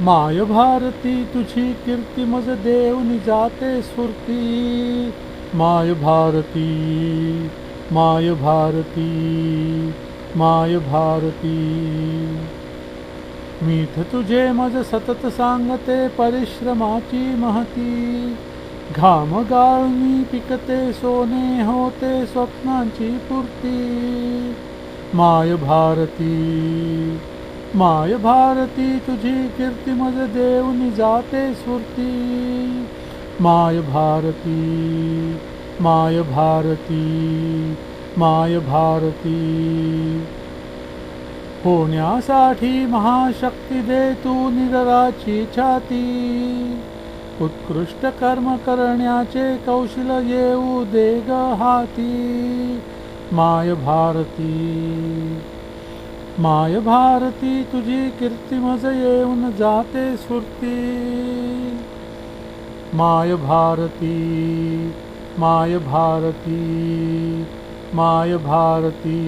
माय भारती तुझी कीर्ती मज देऊनी जाते स्फूर्ती. माय भारती, माय भारती, माय भारती. मीठ तुझे मज सतत सांगते परिश्रमाची महती. घाम गाळूनी पिकते सोने होते स्वप्नांची पूर्ती. माय भारती, माय भारती तुझी कीर्ती मज देऊनी जाते स्फूर्ती. माय भारती, माय भारती, माय भारती. होण्यासाठी महाशक्ती दे तू निरराची छाती. उत्कृष्ट कर्म करण्याचे कौशल्य येऊ दे ग हाती. माय भारती, माय भारती तुझी कीर्ती मज येऊन जाते स्फूर्ती. माय भारती, माय भारती, माय भारती.